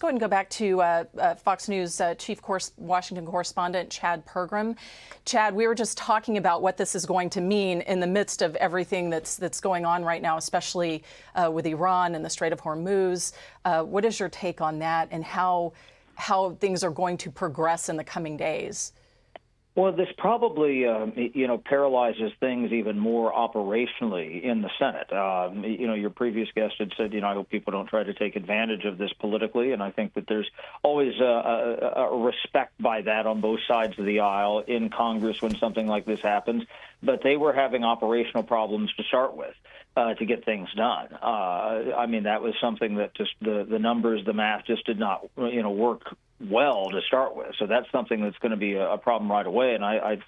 Go ahead and go back to Fox News Washington correspondent Chad Pergram. Chad, we were just talking about what this is going to mean in the midst of everything that's going on right now, especially with Iran and the Strait of Hormuz. What is your take on that, and how things are going to progress in the coming days? Well, this probably, paralyzes things even more operationally in the Senate. Your previous guest had said, I hope people don't try to take advantage of this politically, and I think that there's always a respect by that on both sides of the aisle in Congress when something like this happens. But they were having operational problems to start with to get things done. That was something that just the numbers, the math just did not, work well to start with. So that's something that's going to be a problem right away. And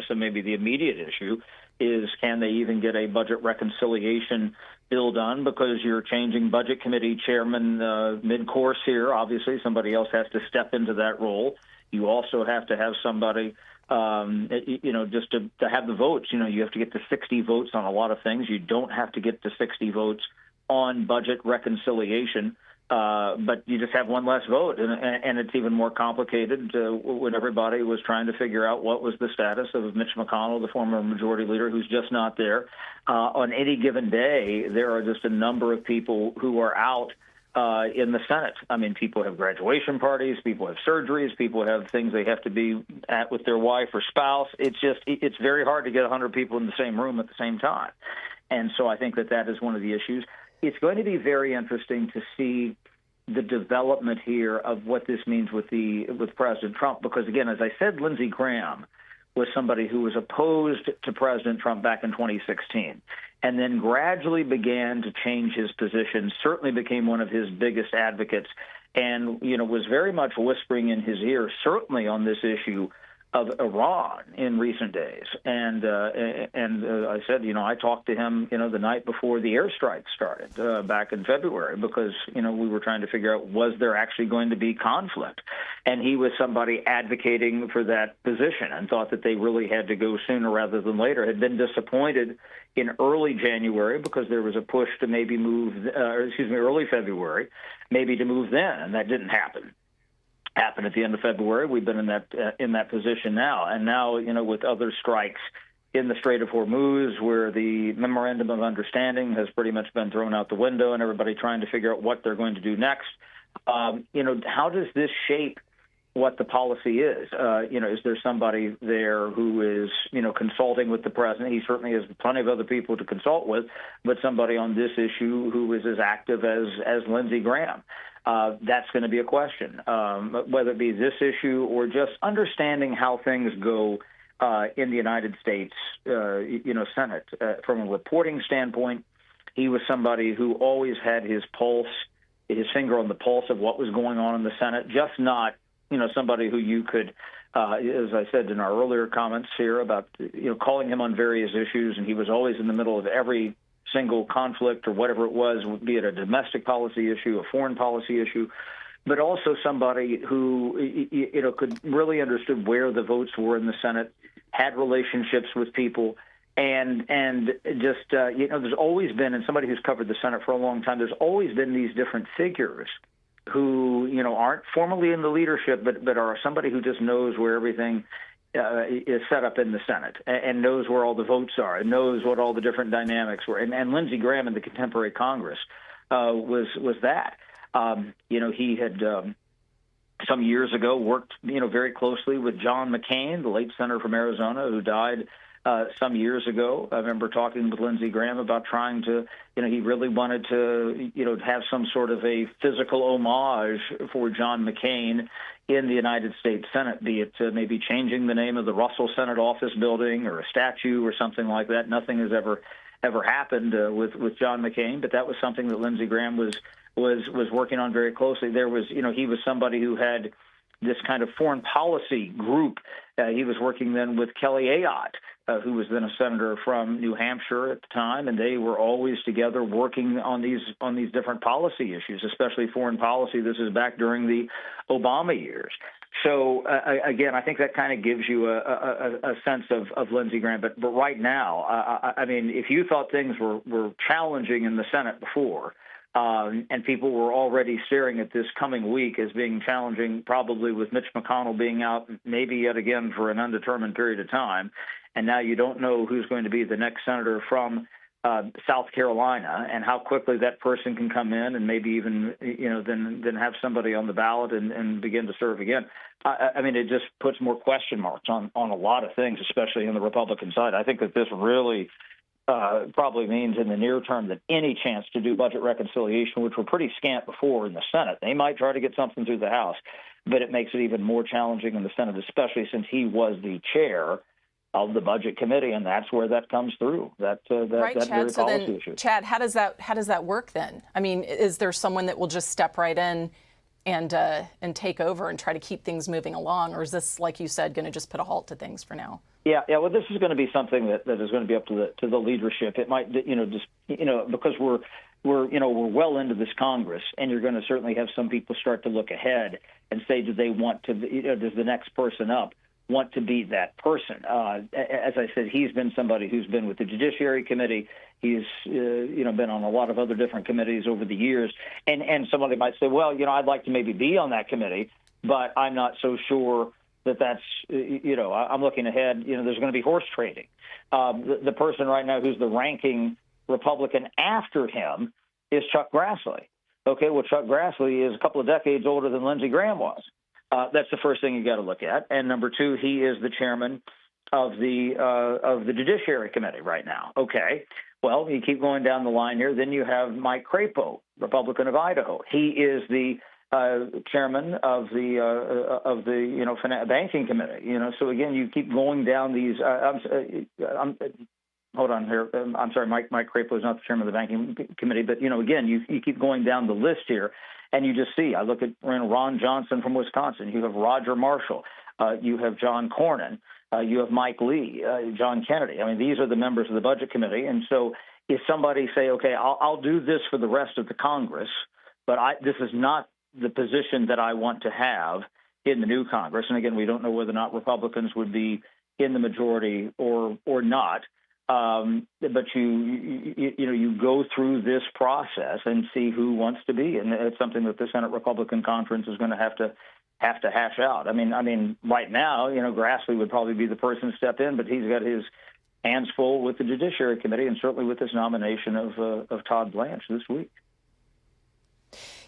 so maybe the immediate issue is, can they even get a budget reconciliation bill done? Because you're changing budget committee chairman mid-course here. Obviously, somebody else has to step into that role. You also have to have somebody, just to have the votes. You have to get to 60 votes on a lot of things. You don't have to get to 60 votes on budget reconciliation. But you just have one less vote, and it's even more complicated when everybody was trying to figure out what was the status of Mitch McConnell, the former majority leader, who's just not there. On any given day, there are just a number of people who are out in the Senate. People have graduation parties, people have surgeries, people have things they have to be at with their wife or spouse. It's very hard to get 100 people in the same room at the same time. And so I think that is one of the issues. It's going to be very interesting to see the development here of what this means with President Trump, because, again, as I said, Lindsey Graham was somebody who was opposed to President Trump back in 2016 and then gradually began to change his position, certainly became one of his biggest advocates, and, was very much whispering in his ear, certainly on this issue of Iran in recent days. And I said, I talked to him, the night before the airstrike started back in February, because, we were trying to figure out, was there actually going to be conflict? And he was somebody advocating for that position and thought that they really had to go sooner rather than later, had been disappointed in early January because there was a push to maybe early February, maybe to move then, and that didn't happen. Happened at the end of February. We've been in that position now, and now with other strikes in the Strait of Hormuz, where the memorandum of understanding has pretty much been thrown out the window, and everybody trying to figure out what they're going to do next. How does this shape what the policy is? Is there somebody there who is consulting with the president? He certainly has plenty of other people to consult with, but somebody on this issue who is as active as Lindsey Graham. That's going to be a question, whether it be this issue or just understanding how things go in the United States, Senate. From a reporting standpoint, he was somebody who always had his finger on the pulse of what was going on in the Senate, just not, somebody who you could, as I said in our earlier comments here about, calling him on various issues, and he was always in the middle of every single conflict or whatever it was, be it a domestic policy issue, a foreign policy issue, but also somebody who, could really understood where the votes were in the Senate, had relationships with people, and just, there's always been, and somebody who's covered the Senate for a long time, there's always been these different figures who, aren't formally in the leadership, but are somebody who just knows where everything is set up in the Senate and knows where all the votes are and knows what all the different dynamics were. And Lindsey Graham in the contemporary Congress was that. He had some years ago worked, very closely with John McCain, the late senator from Arizona who died some years ago. I remember talking with Lindsey Graham about trying to, he really wanted to, have some sort of a physical homage for John McCain in the United States Senate, be it maybe changing the name of the Russell Senate office building or a statue or something like that. Nothing has ever happened with John McCain, but that was something that Lindsey Graham was working on very closely. There was, he was somebody who had this kind of foreign policy group. He was working then with Kelly Ayotte, who was then a senator from New Hampshire at the time, and they were always together working on these different policy issues, especially foreign policy. This is back during the Obama years. So, again, I think that kind of gives you a sense of Lindsey Graham. But right now, if you thought things were challenging in the Senate before, And people were already staring at this coming week as being challenging, probably with Mitch McConnell being out maybe yet again for an undetermined period of time. And now you don't know who's going to be the next senator from South Carolina and how quickly that person can come in and maybe even, then have somebody on the ballot and begin to serve again. I mean, it just puts more question marks on a lot of things, especially on the Republican side. I think that this really probably means in the near term that any chance to do budget reconciliation, which were pretty scant before in the Senate, they might try to get something through the House, but it makes it even more challenging in the Senate, especially since he was the chair of the Budget Committee, and that's where that comes through. That right, that Chad. very So policy then, issue. Chad, how does that work then? I mean, is there someone that will just step right in and take over and try to keep things moving along, or is this, like you said, going to just put a halt to things for now? Yeah. Well, this is going to be something that is going to be up to the leadership. It might, because we're well into this Congress, and you're going to certainly have some people start to look ahead and say, do they want to? Does the next person up want to be that person? As I said, he's been somebody who's been with the Judiciary Committee. He's been on a lot of other different committees over the years, and somebody might say, well, I'd like to maybe be on that committee, but I'm not so sure that's I'm looking ahead. There's going to be horse trading. The person right now who's the ranking Republican after him is Chuck Grassley. Okay, well, Chuck Grassley is a couple of decades older than Lindsey Graham was. That's the first thing you got to look at. And number two, he is the chairman of the Judiciary Committee right now. Okay, well, you keep going down the line here. Then you have Mike Crapo, Republican of Idaho. He is the chairman of the banking committee. So again, you keep going down these. Hold on here. I'm sorry, Mike Crapo is not the chairman of the banking committee, but again, you keep going down the list here. And you just see, I look at Ron Johnson from Wisconsin. You have Roger Marshall. You have John Cornyn. You have Mike Lee, John Kennedy. I mean, these are the members of the Budget Committee. And so if somebody say, okay, I'll do this for the rest of the Congress, but this is not the position that I want to have in the new Congress. And again, we don't know whether or not Republicans would be in the majority or not. But you go through this process and see who wants to be, and it's something that the Senate Republican Conference is going to have to hash out. I mean, right now, Grassley would probably be the person to step in, but he's got his hands full with the Judiciary Committee and certainly with this nomination of Todd Blanche this week.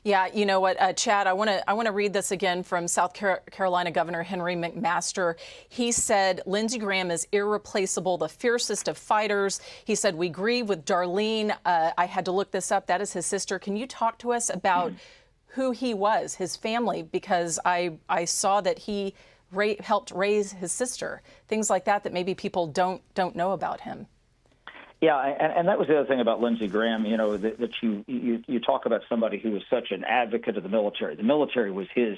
Yeah, you know what, Chad, I want to read this again from South Carolina Governor Henry McMaster. He said, Lindsey Graham is irreplaceable, the fiercest of fighters. He said, we grieve with Darlene. I had to look this up. That is his sister. Can you talk to us about who he was, his family? Because I saw that he helped raise his sister, things like that maybe people don't know about him. Yeah, and that was the other thing about Lindsey Graham, that you talk about somebody who was such an advocate of the military. The military was his,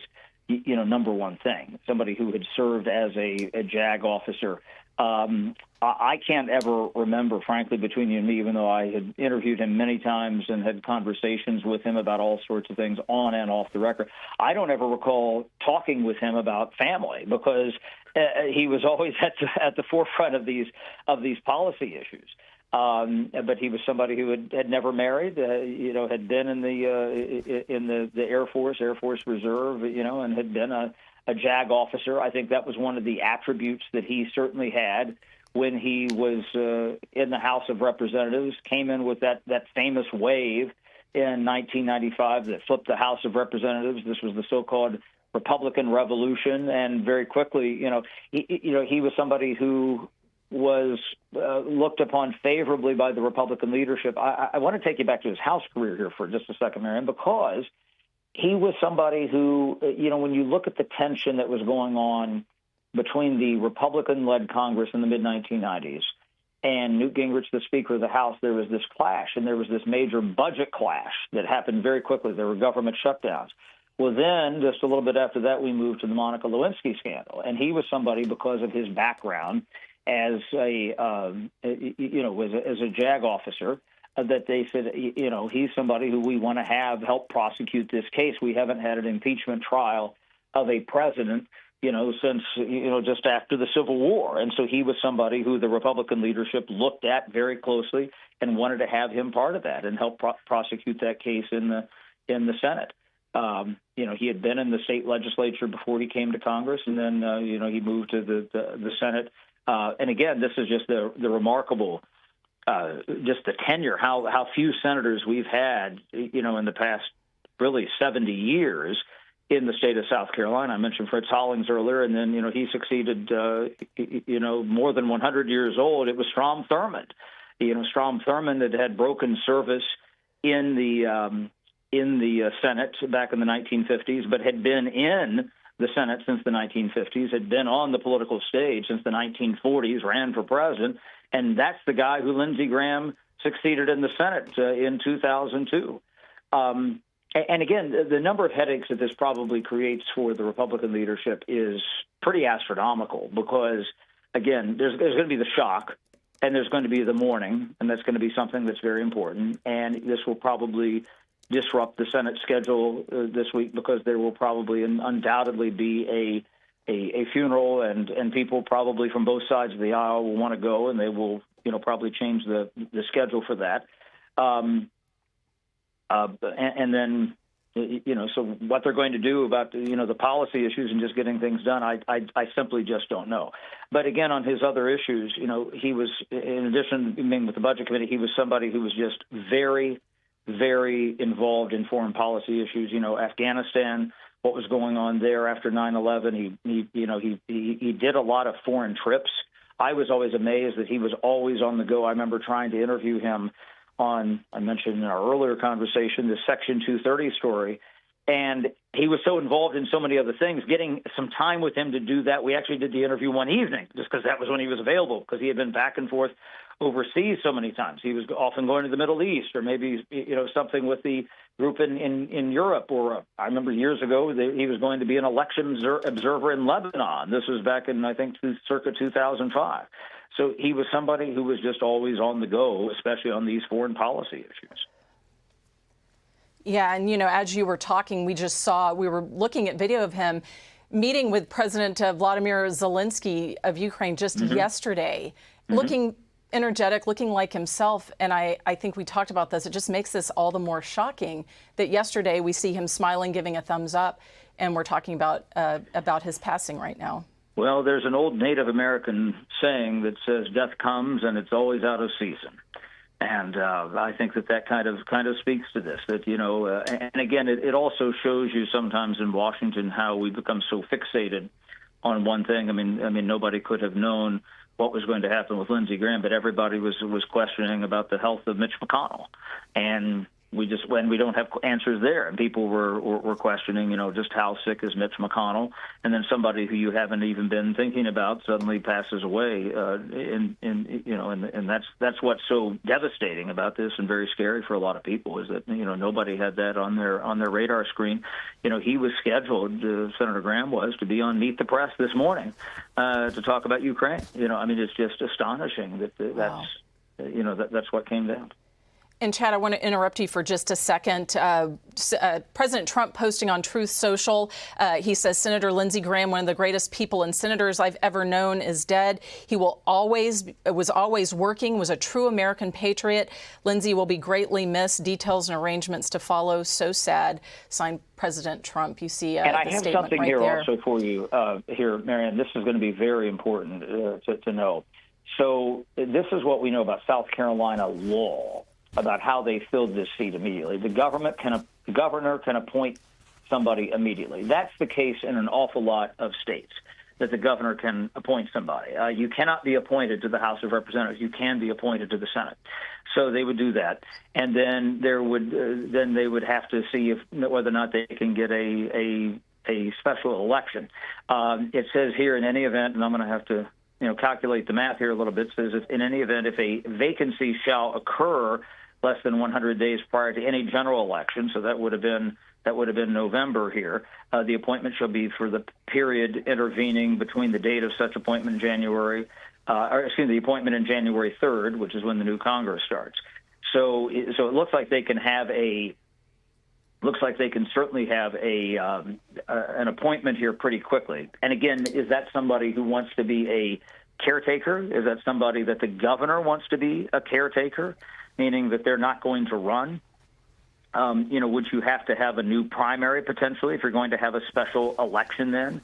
number one thing, somebody who had served as a JAG officer. I can't ever remember, frankly, between you and me, even though I had interviewed him many times and had conversations with him about all sorts of things on and off the record. I don't ever recall talking with him about family because he was always at the forefront of these policy issues. But he was somebody who had never married, had been in the Air Force Reserve, and had been a JAG officer. I think that was one of the attributes that he certainly had when he was in the House of Representatives, came in with that famous wave in 1995 that flipped the House of Representatives. This was the so-called Republican Revolution, and very quickly, he was somebody who was looked upon favorably by the Republican leadership. I want to take you back to his House career here for just a second, Marion, because he was somebody who, when you look at the tension that was going on between the Republican-led Congress in the mid-1990s and Newt Gingrich, the Speaker of the House, there was this clash, and there was this major budget clash that happened very quickly. There were government shutdowns. Well, then, just a little bit after that, we moved to the Monica Lewinsky scandal, and he was somebody, because of his background as a JAG officer, that they said, he's somebody who we want to have help prosecute this case. We haven't had an impeachment trial of a president since, just after the Civil War. And so he was somebody who the Republican leadership looked at very closely and wanted to have him part of that and help prosecute that case in the Senate. He had been in the state legislature before he came to Congress, and then, he moved to the Senate. And again, this is just the remarkable, just the tenure, how few senators we've had, in the past really 70 years in the state of South Carolina. I mentioned Fritz Hollings earlier, and then, he succeeded, more than 100 years old. It was Strom Thurmond. Strom Thurmond had broken service in the Senate back in the 1950s, but had been in the Senate since the 1950s, had been on the political stage since the 1940s, ran for president, and that's the guy who Lindsey Graham succeeded in the Senate in 2002. And again, the number of headaches that this probably creates for the Republican leadership is pretty astronomical because, again, there's going to be the shock and there's going to be the mourning, and that's going to be something that's very important. And this will probably disrupt the Senate schedule this week because there will probably and undoubtedly be a funeral, and people probably from both sides of the aisle will want to go, and they will probably change the schedule for that. And then, so what they're going to do about, the policy issues and just getting things done, I simply just don't know. But again, on his other issues, he was, in addition to being with the Budget Committee, he was somebody who was just very, very involved in foreign policy issues. Afghanistan, what was going on there after 9/11. He did a lot of foreign trips. I was always amazed that he was always on the go. I remember trying to interview him on, I mentioned in our earlier conversation, the Section 230 story, and he was so involved in so many other things. Getting some time with him to do that, we actually did the interview one evening just because that was when he was available, because he had been back and forth overseas so many times. He was often going to the Middle East, or maybe something with the group in Europe. Or I remember years ago he was going to be an election observer in Lebanon. This was back in, I think, circa 2005. So he was somebody who was just always on the go, especially on these foreign policy issues. Yeah, and as you were talking, we were looking at video of him meeting with President Vladimir Zelensky of Ukraine just yesterday, looking energetic, looking like himself. And I think we talked about this. It just makes this all the more shocking that yesterday we see him smiling, giving a thumbs up, and we're talking about his passing right now. Well, there's an old Native American saying that says death comes and it's always out of season. And I think that kind of speaks to this, that, and again, it also shows you sometimes in Washington how we become so fixated on one thing. I mean, nobody could have known what was going to happen with Lindsey Graham, but everybody was questioning about the health of Mitch McConnell. And we don't have answers there, and people were questioning, just how sick is Mitch McConnell, and then somebody who you haven't even been thinking about suddenly passes away, and that's what's so devastating about this and very scary for a lot of people is that nobody had that on their radar screen. He was scheduled, Senator Graham was, to be on Meet the Press this morning to talk about Ukraine. It's just astonishing that that's what came down. And Chad, I want to interrupt you for just a second. President Trump posting on Truth Social, he says Senator Lindsey Graham, one of the greatest people and senators I've ever known, is dead. He was always working, was a true American patriot. Lindsey will be greatly missed. Details and arrangements to follow. So sad. Signed, President Trump. You see and I the have statement something right here there. Also for you here, Marianne. This is going to be very important to know. So this is what we know about South Carolina law, about how they filled this seat immediately. The governor can appoint somebody immediately. That's the case in an awful lot of states, that the governor can appoint somebody. You cannot be appointed to the House of Representatives. You can be appointed to the Senate. So they would do that, and then they would have to see whether or not they can get a special election. It says here, in any event, and I'm going to have to calculate the math here a little bit. It says, in any event, if a vacancy shall occur less than 100 days prior to any general election, so that would have been November here, the appointment shall be for the period intervening between the date of such appointment the appointment in January 3rd, which is when the new Congress starts. So it looks like they can have a looks like they can certainly have an appointment here pretty quickly. And again, is that somebody who wants to be a caretaker? Is that somebody that the governor wants to be a caretaker, meaning that they're not going to run? Would you have to have a new primary potentially if you're going to have a special election then?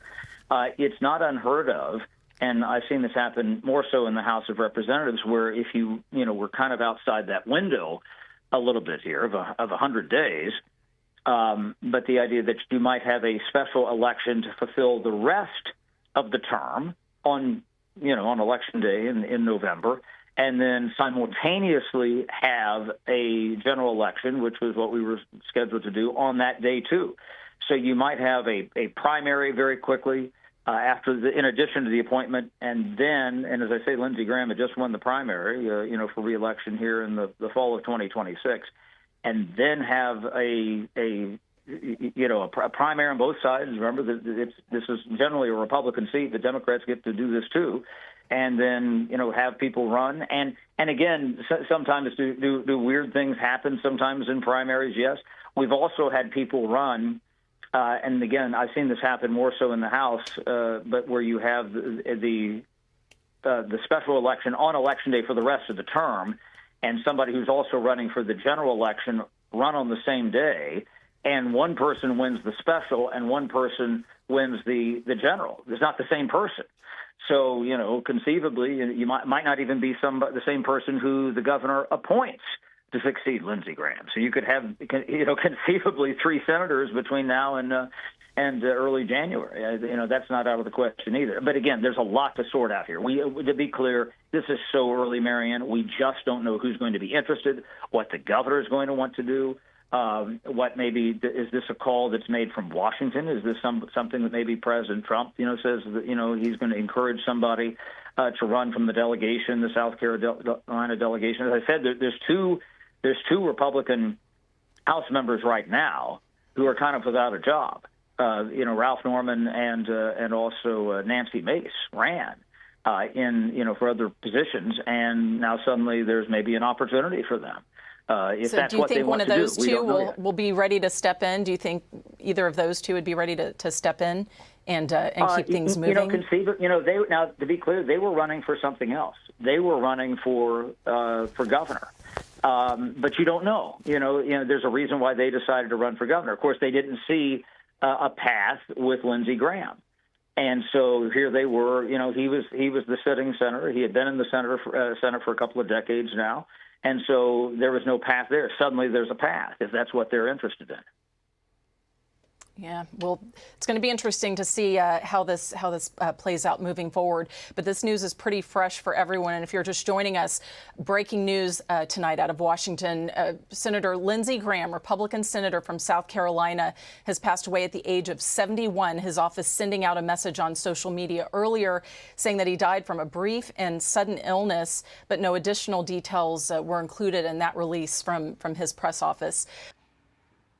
It's not unheard of, and I've seen this happen more so in the House of Representatives, where if we're kind of outside that window a little bit here of 100 days, but the idea that you might have a special election to fulfill the rest of the term on Election Day in November, and then simultaneously have a general election, which was what we were scheduled to do on that day too. So you might have a primary very quickly in addition to the appointment, and as I say, Lindsey Graham had just won the primary, for re-election here in the fall of 2026, and then have a primary on both sides. Remember that this is generally a Republican seat. The Democrats get to do this too. And then, have people run. And again, sometimes do weird things happen sometimes in primaries, yes. We've also had people run, and again, I've seen this happen more so in the House, but where you have the special election on Election Day for the rest of the term, and somebody who's also running for the general election run on the same day, and one person wins the special and one person wins the general. It's not the same person. So, conceivably, you might not even be the same person who the governor appoints to succeed Lindsey Graham. So you could have, conceivably 3 senators between now and early January. That's not out of the question either. But again, there's a lot to sort out here. To be clear, this is so early, Marianne. We just don't know who's going to be interested, what the governor is going to want to do. What maybe is this a call that's made from Washington? Is this something that maybe President Trump, says that he's going to encourage somebody to run from the delegation, the South Carolina delegation? As I said, there's two Republican House members right now who are kind of without a job. Ralph Norman and also Nancy Mace ran for other positions, and now suddenly there's maybe an opportunity for them. If so that's do you what think they one want of to those do. two will be ready to step in? Do you think either of those two would be ready to step in and keep things moving? Now to be clear, they were running for something else. They were running for governor. But you don't know. There's a reason why they decided to run for governor. Of course, they didn't see a path with Lindsey Graham. And so here they were. He was the sitting senator. He had been in the Senate for a couple of decades now. And so there was no path there. Suddenly there's a path if that's what they're interested in. Yeah, well, it's going to be interesting to see how this plays out moving forward. But this news is pretty fresh for everyone. And if you're just joining us, breaking news tonight out of Washington. Senator Lindsey Graham, Republican senator from South Carolina, has passed away at the age of 71. His office sending out a message on social media earlier saying that he died from a brief and sudden illness, but no additional details were included in that release from his press office.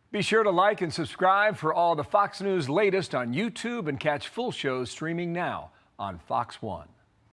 Be sure to like and subscribe for all the Fox News latest on YouTube and catch full shows streaming now on Fox One.